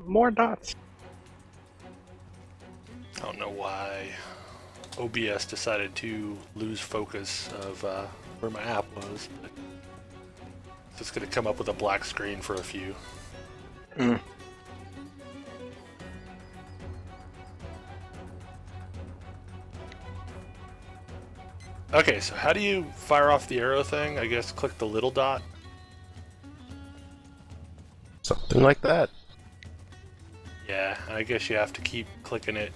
more dots. I don't know why OBS decided to lose focus of where my app was. But it's just going to come up with a black screen for a few. Mm. Okay, so how do you fire off the arrow thing? I guess click the little dot. Something like that. Yeah, I guess you have to keep clicking it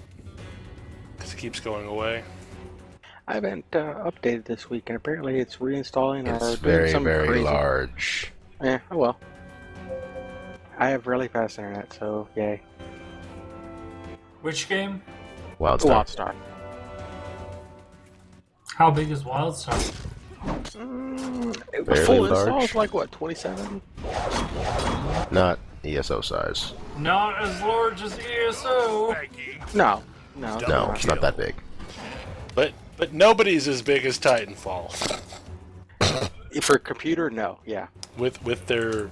because it keeps going away. I haven't updated this week, and apparently it's reinstalling or It's doing very, something very crazy. large. Oh well. I have really fast internet, so yay. Which game? Wildstar. Wildstar. How big is Wildstar? The Fairly full install large. is like what, 27? Not ESO size. Not as large as ESO. No, no, No, it's not that big. But nobody's as big as Titanfall. For a computer, no, yeah. With their,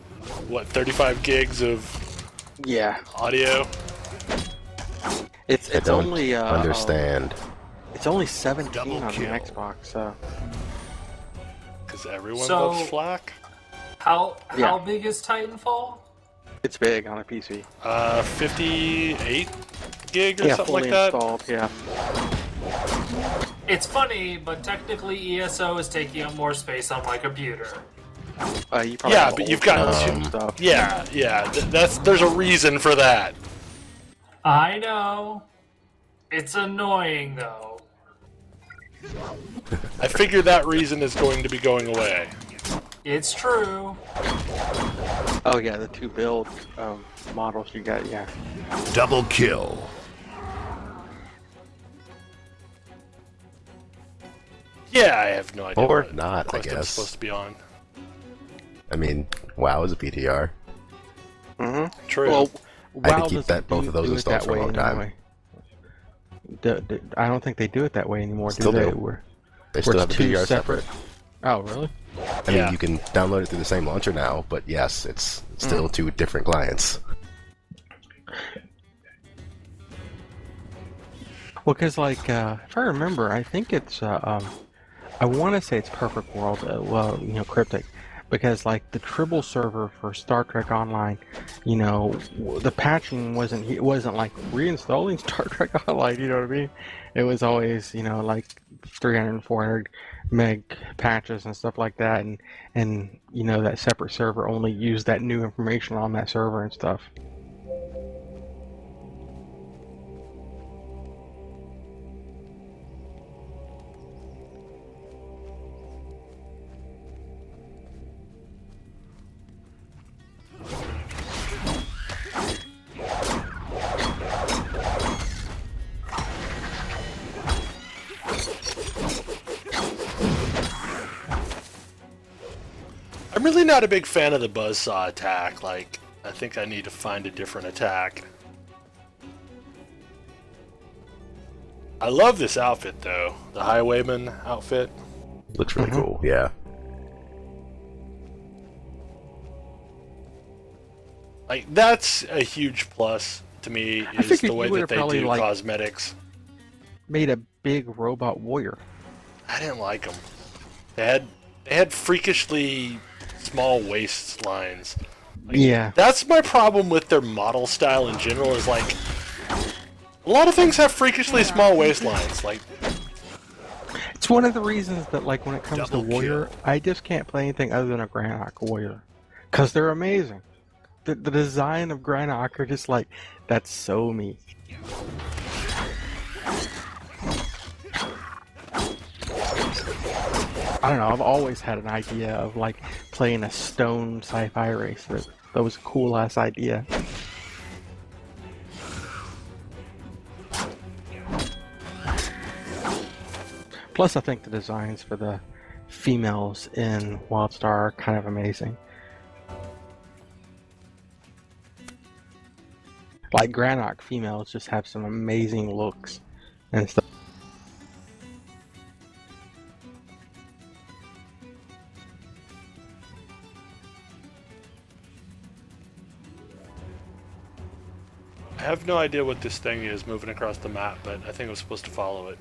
what, 35 gigs of Yeah. audio? It's I don't only understand. It's only 17 Double on the kill. Xbox, so Because everyone So- loves Flack. How Yeah. big is Titanfall? it's big on a PC. 58 gig or Yeah, something fully like that? installed, yeah. It's funny, but technically ESO is taking up more space on my computer. You probably Yeah, have but old you've got stuff two- and stuff. Yeah, there's a reason for that. I know. It's annoying though. I figure that reason is going to be going away. It's true. Oh yeah, the two build models you got, yeah. Double kill. Yeah, I have no idea. Or what not, I quest I'm guess. supposed to be on. I mean, WoW is a PTR. Mm-hmm. True. Well, I had to WoW keep doesn't both of those do it installed that for a way long time. anyway. I don't think they do it that way anymore, Still do they? do. Where They still it's have the two PTR separate. Oh, really? I mean, Yeah. you can download it through the same launcher now, but yes, it's still two different clients. Well, because like if I remember, I think it's I want to say it's Perfect World. Well, Cryptic, because like the Tribble server for Star Trek Online, the patching it wasn't like reinstalling Star Trek Online. You know what I mean? It was always like 300 and 400 meg patches and stuff like that, and that separate server only used that new information on that server and stuff. I'm really not a big fan of the buzzsaw attack. Like, I think I need to find a different attack. I love this outfit, though. The Highwayman outfit. Looks really cool, yeah. Like, that's a huge plus to me, I is figured the way you that would've they probably, do like- cosmetics. Made a big robot warrior. I didn't like them. They had freakishly small waistlines. Like, Yeah. That's my problem with their model style in general, is like, a lot of things have freakishly small waistlines. Like, It's one of the reasons that, like, when it comes Double to warrior, kill. I just can't play anything other than a Granok warrior, because they're amazing. The design of Granok are just like, that's so me. I don't know. I've always had an idea of like playing a stone sci-fi race. That was a cool ass idea. Plus, I think the designs for the females in Wildstar are kind of amazing. Like Granok females just have some amazing looks and stuff. I have no idea what this thing is moving across the map, but I think I was supposed to follow it.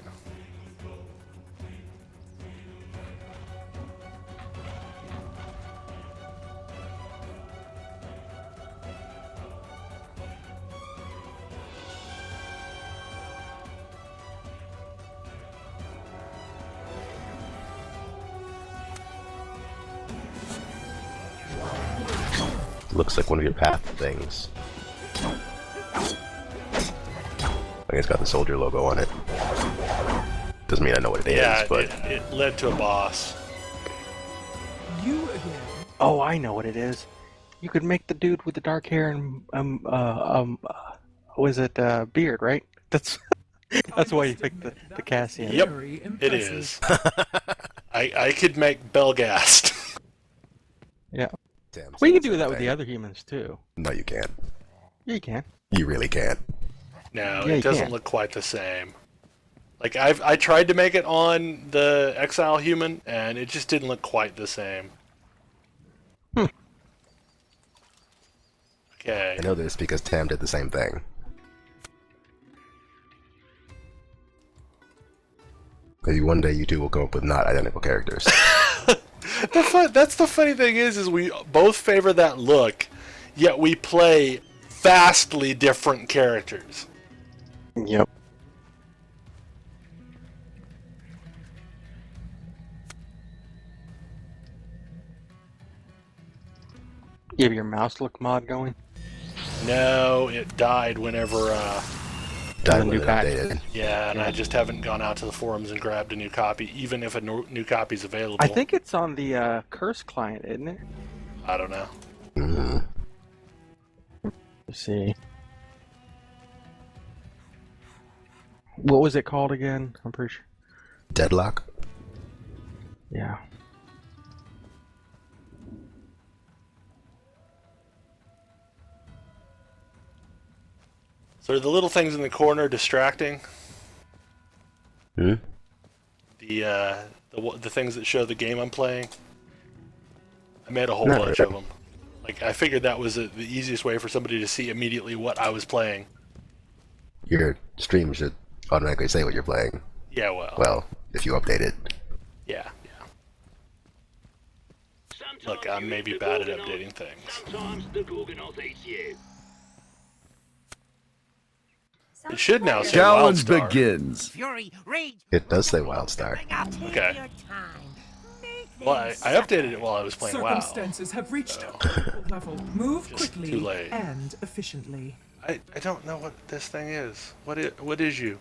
Looks like one of your path things. I think it's got the soldier logo on it. Doesn't mean I know what it Yeah, is, but it led to a boss. You again. Oh, I know what it is. You could make the dude with the dark hair and was it beard, right? That's why you picked the Cassian. Yep, Very it impressive. is. I could make Belgast. Yeah. Damn, Well, you can same do that with thing. the other humans too. No, you can't. Yeah, you can. You really can't. No, Yeah, it you doesn't can. look quite the same. Like I tried to make it on the Exile human, and it just didn't look quite the same. Okay. I know this because Tam did the same thing. Maybe one day you two will come up with not identical characters. That's the funny thing is we both favor that look, yet we play vastly different characters. Yep. You have your mouse look mod going? No, it died whenever, Died new when it patch. updated. yeah, and I just haven't gone out to the forums and grabbed a new copy, even if a new copy's available. I think it's on the Curse client, isn't it? I don't know. Mm. Let's see. What was it called again? I'm pretty sure. Deadlock? Yeah. So are the little things in the corner distracting? Hmm? The things that show the game I'm playing? I made a whole Not bunch really. of them. Like, I figured that was the easiest way for somebody to see immediately what I was playing. Your stream should automatically say what you're playing. Yeah, well. Well, if you update it. Yeah. Look, I'm maybe bad at updating things. It should now say Challenge Wildstar. begins. Fury, rage. It does say Wildstar. Okay. Your time. Well, I updated it while I was playing WoW. Circumstances have reached critical level. Move Just quickly too late. and efficiently. I don't know what this thing is. What is you?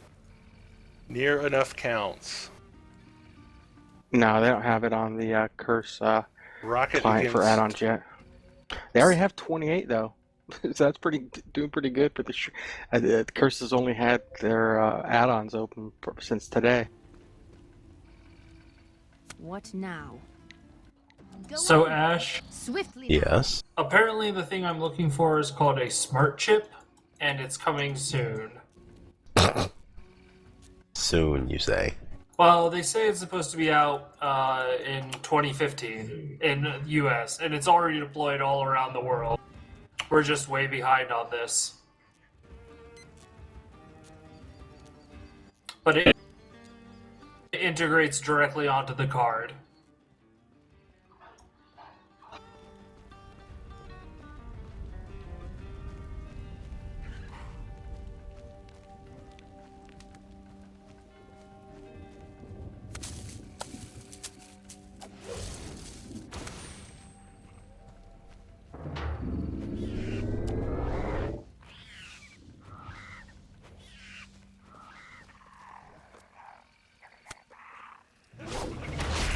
Near enough counts. No, they don't have it on the Curse Rocket client for against- add-ons yet. They already have 28 though, so that's doing pretty good for the Curse has only had their add-ons open since today. What now? So, Ash, Swiftly. Yes. apparently the thing I'm looking for is called a smart chip, and it's coming soon. Soon, you say. Well, they say it's supposed to be out in 2015 in the US, and it's already deployed all around the world. We're just way behind on this. But it integrates directly onto the card.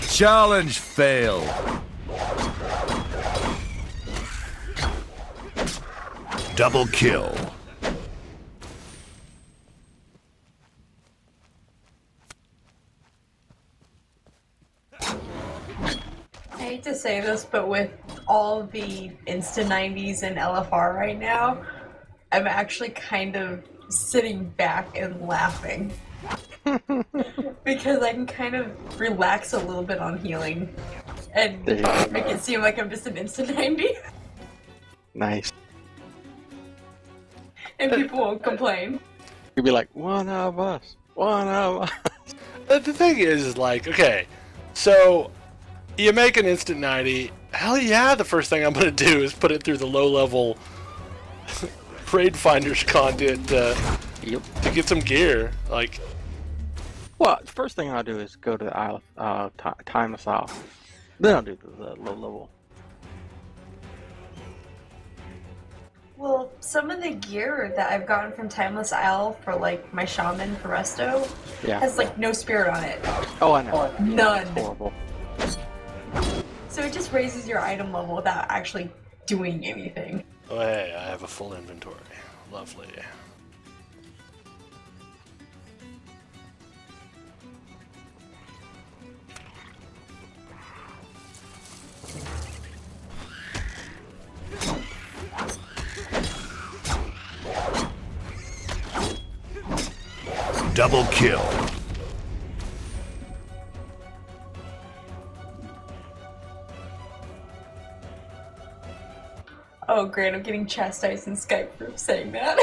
Challenge failed. Double kill. I hate to say this, but with all the Insta 90s and LFR right now, I'm actually kind of sitting back and laughing. Because I can kind of relax a little bit on healing. And There you go. make it seem like I'm just an Insta 90. Nice. and people won't complain. You'd be like, one of us, one of us. The thing is, like, okay, so you make an instant 90. Hell yeah, the first thing I'm going to do is put it through the low-level raid finders content to get some gear. Like, Well, the first thing I'll do is go to the Isle of Timeless Isle. Then I'll do the low level. Well, some of the gear that I've gotten from Timeless Isle for like my shaman for Resto Yeah. has like no spirit on it. Oh, I know. None. Horrible. So it just raises your item level without actually doing anything. oh hey, I have a full inventory. Lovely. Double kill. Oh great, I'm getting chastised in Skype for saying that.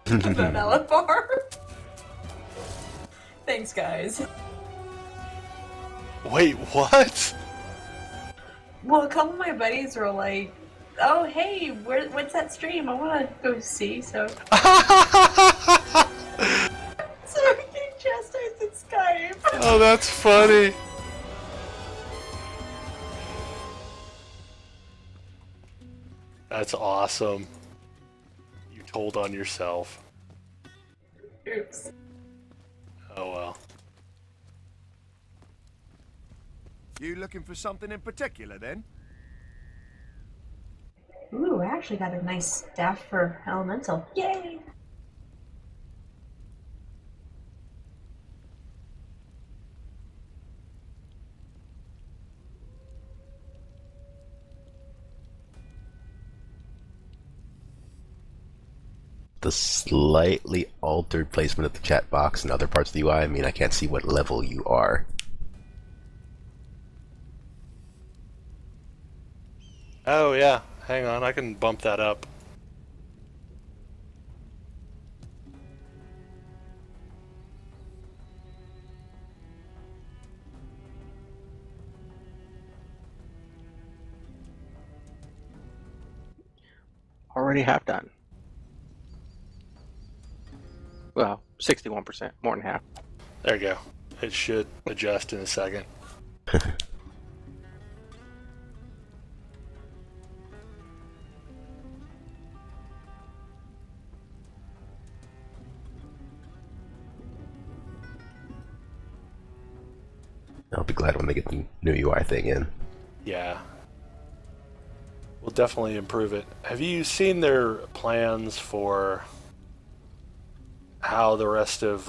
About LFR. Thanks guys. Wait, what? Well, a couple of my buddies were like, oh hey, what's that stream? I wanna go see, so so I'm getting chastised in Skype. Oh, that's funny. That's awesome. You told on yourself. Oops. Oh well. You looking for something in particular then? Ooh, I actually got a nice staff for elemental. Yay! The slightly altered placement of the chat box and other parts of the UI, I mean, I can't see what level you are. Oh yeah, hang on, I can bump that up. Already half done. Well, 61%, more than half. There you go. It should adjust in a second. I'll be glad when they get the new UI thing in. Yeah. We'll definitely improve it. Have you seen their plans for how the rest of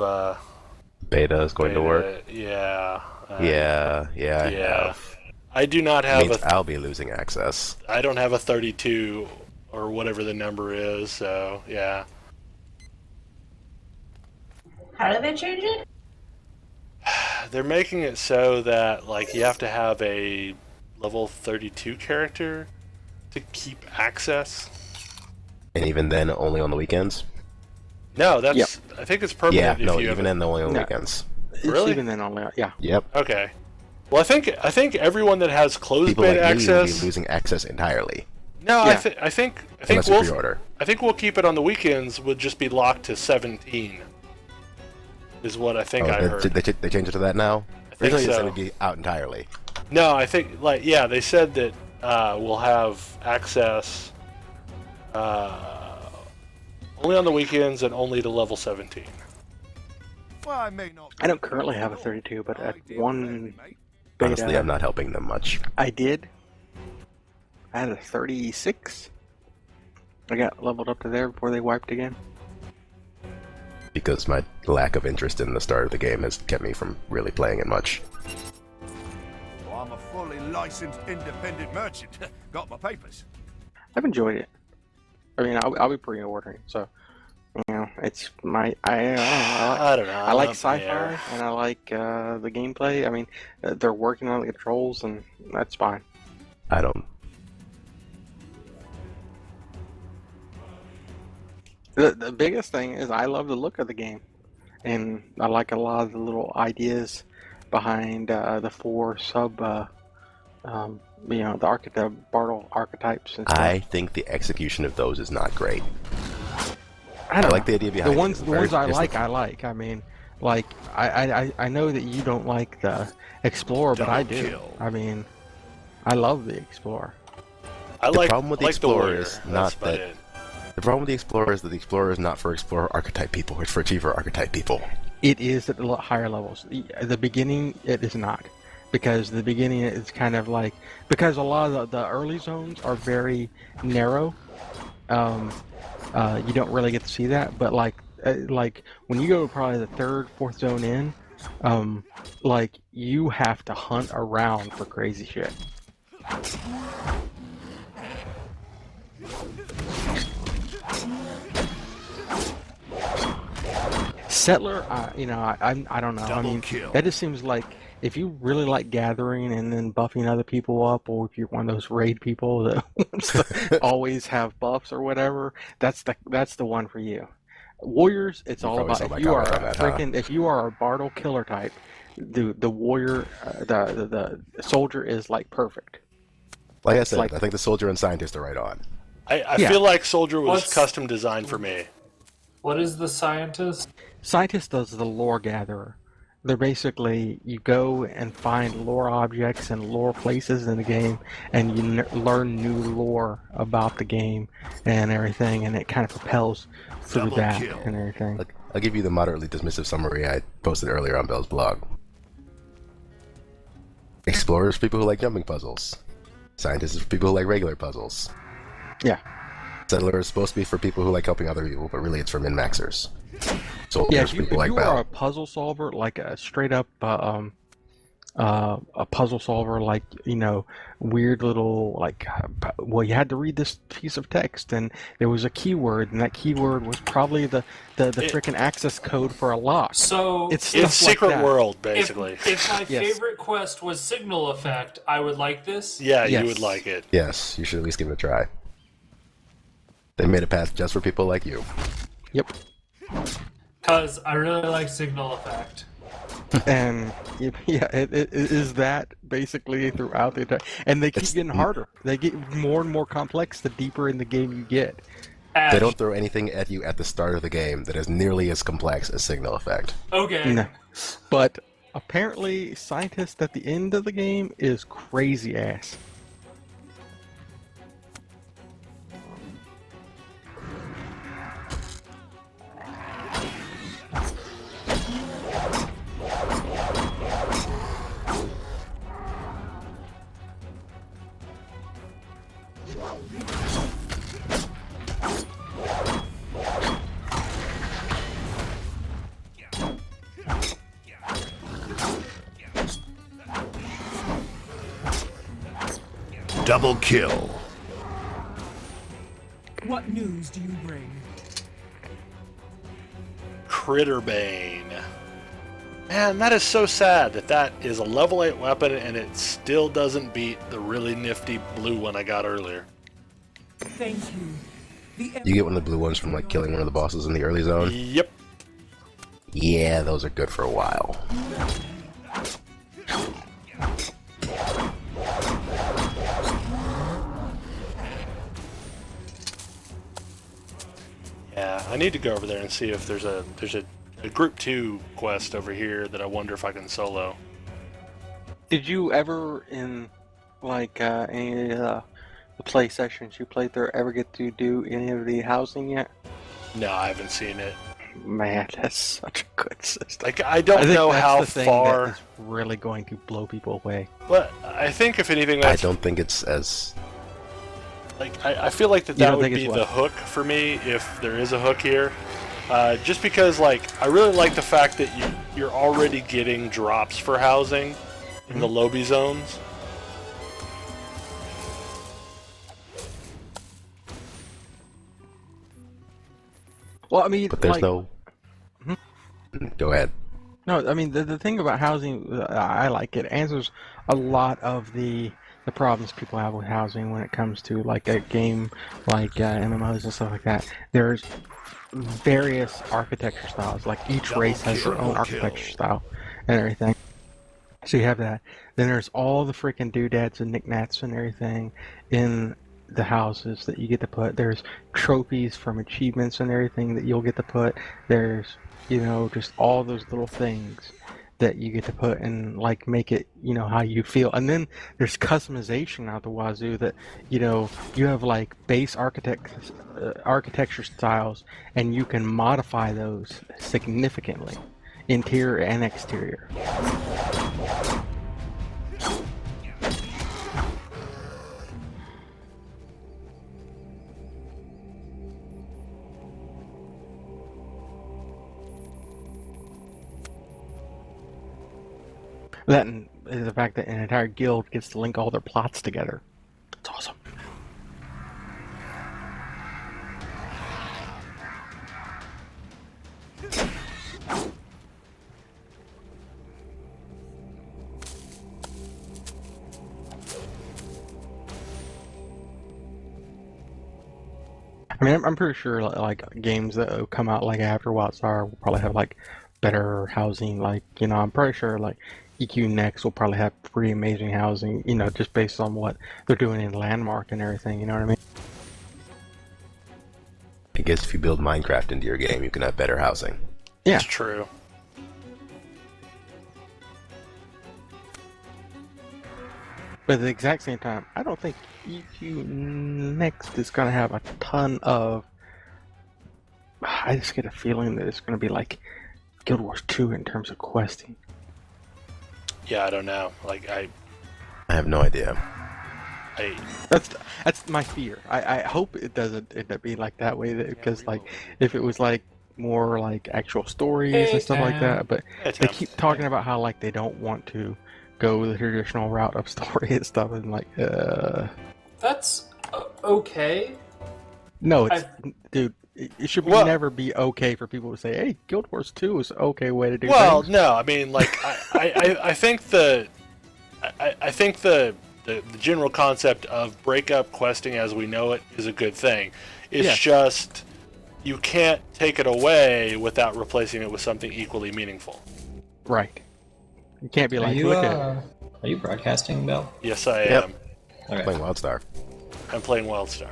Beta is going to work. Yeah. Yeah, I yeah. have. I do not have Means I'll be losing access. I don't have a 32 or whatever the number is, so yeah. How did they change it? They're making it so that like you have to have a level 32 character to keep access. And even then, only on the weekends? No, that's Yep. I think it's permanent Yeah, if no, you even have then, only on No. weekends. It's Really? even then only, yeah. Yep. Okay. Well, I think everyone that has closed People beta like me will be access. losing access entirely. No, Yeah. I think Unless you we'll pre-order. I think we'll keep it on the weekends. Would just be locked to 17. Is what I think I heard. They changed it to that now? I think Originally, they said so. it'd be out entirely. No, I think like yeah, they said that we'll have access only on the weekends and only to level 17. Well, I may not. I don't currently have a 32, but at one beta, Honestly, I'm not helping them much. I did. I had a 36. I got leveled up to there before they wiped again. Because my lack of interest in the start of the game has kept me from really playing it much. Well, I'm a fully licensed independent merchant. Got my papers. I've enjoyed it. I mean, I'll be pre-ordering, so you know, it's my I don't know. I don't know. I like I'm sci-fi there. and I like the gameplay. I mean, they're working on the controls, and that's fine. I don't. The biggest thing is I love the look of the game, and I like a lot of the little ideas behind the four sub, the Bartle archetypes and stuff. I think the execution of those is not great. I don't like know. the idea behind the ones, it. The ones I There's like, I like. I mean, like I know that you don't like the Explorer, but I Double do. kill. I mean, I love the Explorer. I The like, problem with the like Explorer warrior. is That's not about that- it. The problem with the Explorer is that the Explorer is not for Explorer archetype people, it's for Achiever archetype people. It is at the higher levels. The beginning, it is not. Because the beginning is kind of like... Because a lot of the early zones are very narrow. You don't really get to see that. But like when you go probably the third, fourth zone in, like you have to hunt around for crazy shit. Settler, I don't know. I Double mean, kill. that just seems like if you really like gathering and then buffing other people up, or if you're one of those raid people that wants to always have buffs or whatever, that's the one for you. Warriors, it's all probably about saw my if you are comment on that, huh? if you are a Bartle killer type, the warrior, the soldier is like perfect. Like I said, like- I think the Soldier and Scientist are right on. I Yeah. feel like Soldier was What's- custom designed for me. What is the scientist? Scientist does the lore gatherer. They're basically, you go and find lore objects and lore places in the game, and you learn new lore about the game and everything, and it kind of propels through Double that kill. and everything. I'll give you the moderately dismissive summary I posted earlier on Bell's blog. Explorers for people who like jumping puzzles. Scientists for people who like regular puzzles. Yeah. Settler is supposed to be for people who like helping other people, but really it's for min-maxers. Soldiers Yeah, for if you people like are Bell. a puzzle solver, like a straight up a puzzle solver, like, weird little, like, well, you had to read this piece of text, and there was a keyword, and that keyword was probably the frickin' access code for a lock. So It's It's stuff like Secret that. World, if, basically. if my Yes. favorite quest was Signal Effect, I would like this. Yeah, Yes. you would like it. Yes, you should at least give it a try. They made a path just for people like you. Yep. Because I really like Signal Effect. And yeah, it is that basically throughout the entire, and they keep getting harder. They get more and more complex the deeper in the game you get. Ash. They don't throw anything at you at the start of the game that is nearly as complex as Signal Effect. Okay. No. But apparently, Scientist at the end of the game is crazy ass. Double kill. What news do you bring? Critterbane. Man, that is so sad that is a level 8 weapon and it still doesn't beat the really nifty blue one I got earlier. Thank you. The You get one of the blue ones from like killing one of the bosses in the early zone. Yep. Yeah, those are good for a while. Yeah, I need to go over there and see if there's a group 2 quest over here that I wonder if I can solo. Did you ever, in like any of the play sessions you played there, ever get to do any of the housing yet? No, I haven't seen it. Man, that's such a good system. Like, I don't think know that's how the thing far, that is really going to blow people away. but I think if anything, I that's don't think it's as... like I feel like that You don't would think it's be what? the hook for me if there is a hook here. Just because, like, I really like the fact that you're already getting drops for housing in the lobby zones. Well, I mean, But there's like, no... Go ahead. No, I mean the thing about housing, I like it answers a lot of the the problems people have with housing when it comes to like a game like MMOs and stuff like that. There's various architecture styles. Like each race has their own architecture style and everything. So you have that. Then there's all the freaking doodads and knickknacks and everything in the houses that you get to put. There's trophies from achievements and everything that you'll get to put. There's, just all those little things that you get to put and like make it, how you feel. And then there's customization out the wazoo that, you have like base architecture styles and you can modify those significantly, interior and exterior. That and the fact that an entire guild gets to link all their plots together. It's awesome. I mean, I'm pretty sure like games that come out like after Wildstar will probably have like better housing. Like, I'm pretty sure like EQ Next will probably have pretty amazing housing, just based on what they're doing in Landmark and everything, you know what I mean? I guess if you build Minecraft into your game, you can have better housing. Yeah. It's true. But at the exact same time, I don't think EQ Next is going to have a ton of... I just get a feeling that it's going to be like Guild Wars 2 in terms of questing. Yeah, I don't know. Like, I have no idea. That's my fear. I hope it doesn't end up being like that way, because like if it was like more like actual stories and stuff like that, but they keep talking about how like they don't want to go the traditional route of story and stuff, and like That's okay. no, dude. It should never be okay for people to say, "Hey, Guild Wars 2 is an okay way to do things." No, I mean, like, I think the general concept of breakup questing as we know it is a good thing. It's just you can't take it away without replacing it with something equally meaningful. Right. You can't be like, look at. Are you broadcasting, Bill? Yes, I am. Okay. Playing Wildstar. I'm playing Wildstar.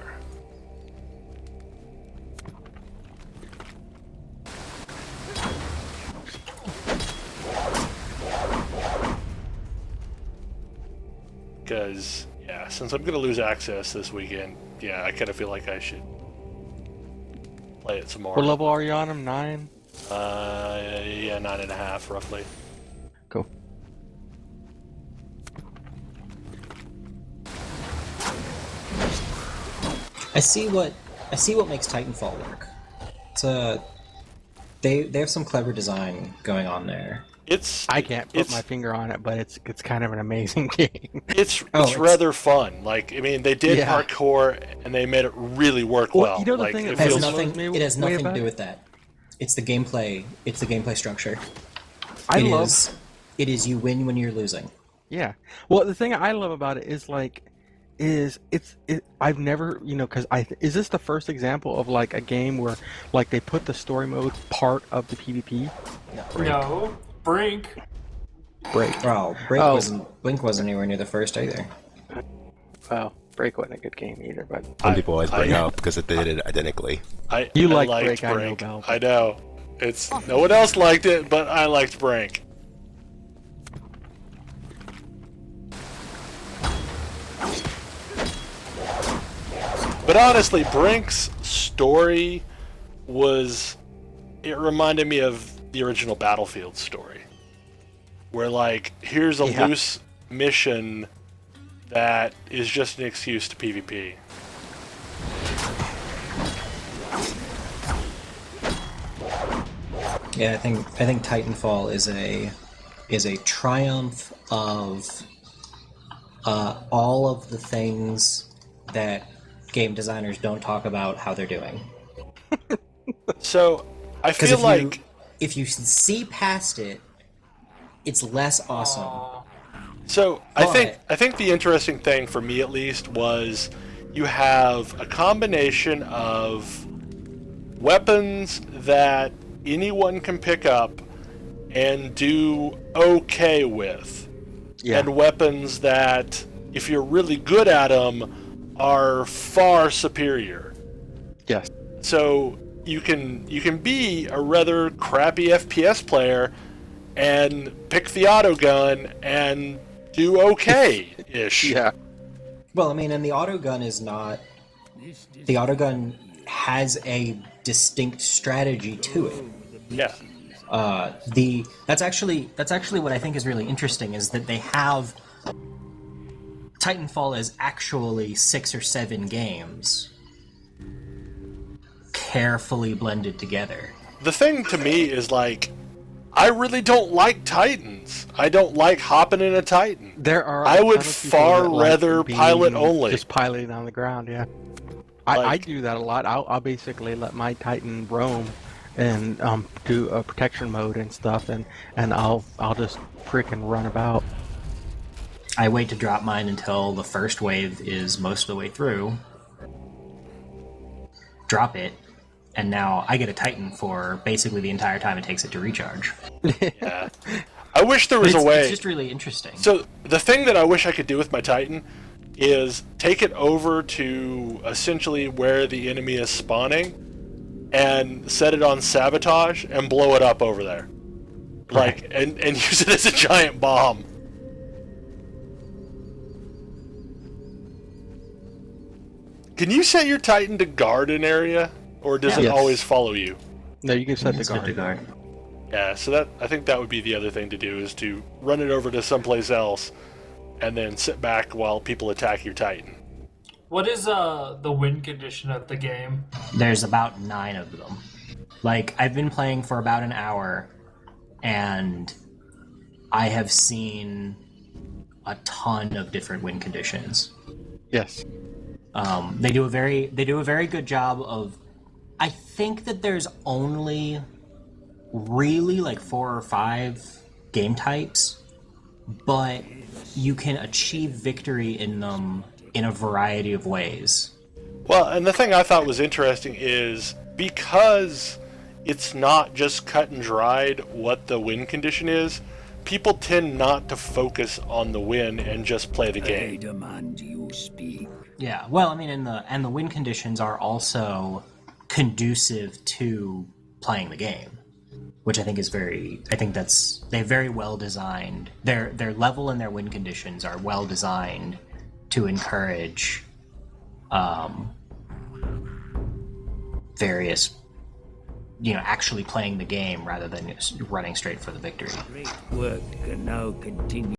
Because, since I'm going to lose access this weekend, I kind of feel like I should play it some more. What level are you on him? 9? 9.5, roughly. Cool. I see what makes Titanfall work. They have some clever design going on there. I can't put my finger on it, but it's kind of an amazing game. It's rather fun. Like, I mean, they did hardcore and they made it really work well. You know the like, thing It has nothing to do with that. It's the gameplay. It's the gameplay structure. It is you win when you're losing. Yeah. Well, the thing I love about it is like, I've never, because is this the first example of like a game where like they put the story mode part of the PvP? No. Brink. Well, Blink wasn't anywhere near the first either. Well, Break wasn't a good game either, but Some people always bring up because they did it identically. You like liked Break, I know, Val. I know. It's no one else liked it, but I liked Brink. But honestly, Brink's story it reminded me of the original Battlefield story. Where, like, here's a loose mission that is just an excuse to PvP. Yeah, I think Titanfall is a triumph of all of the things that game designers don't talk about how they're doing. So I feel like if you see past it, it's less awesome. So I think the interesting thing for me at least was you have a combination of weapons that anyone can pick up and do okay with, and weapons that, if you're really good at them, are far superior. Yes. So you can be a rather crappy FPS player and pick the auto gun and do okay-ish. Yeah. Well, I mean, and the autogun is not. The autogun has a distinct strategy to it. Yeah. That's actually what I think is really interesting is that they have Titanfall is actually 6 or 7 games carefully blended together. The thing to me is, like, I really don't like Titans. I don't like hopping in a Titan. There are. I would other people far that like rather being pilot only. Just piloting on the ground, yeah. I do that a lot. I'll basically let my Titan roam and do a protection mode and stuff, and I'll just freaking run about. I wait to drop mine until the first wave is most of the way through. Drop it, and now I get a Titan for basically the entire time it takes it to recharge. Yeah. I wish there was a way. It's just really interesting. So the thing that I wish I could do with my Titan is take it over to essentially where the enemy is spawning and set it on sabotage and blow it up over there. Like, and use it as a giant bomb. Can you set your Titan to guard an area, or does it Yes. always follow you? No, you can set the It's good to guard. guard. Yeah, so I think that would be the other thing to do, is to run it over to someplace else and then sit back while people attack your Titan. What is the win condition of the game? There's about 9 of them. Like, I've been playing for about an hour, and I have seen a ton of different win conditions. Yes. They do a very good job of. I think that there's only really like 4 or 5 game types, but you can achieve victory in them in a variety of ways. Well, and the thing I thought was interesting is because it's not just cut and dried what the win condition is, people tend not to focus on the win and just play the game. demand you speak. Yeah, well, I mean, and the win conditions are also conducive to playing the game, which I think is they're very well designed. Their level and their win conditions are well designed to encourage various, actually playing the game rather than just running straight for the victory. Great work can now continue.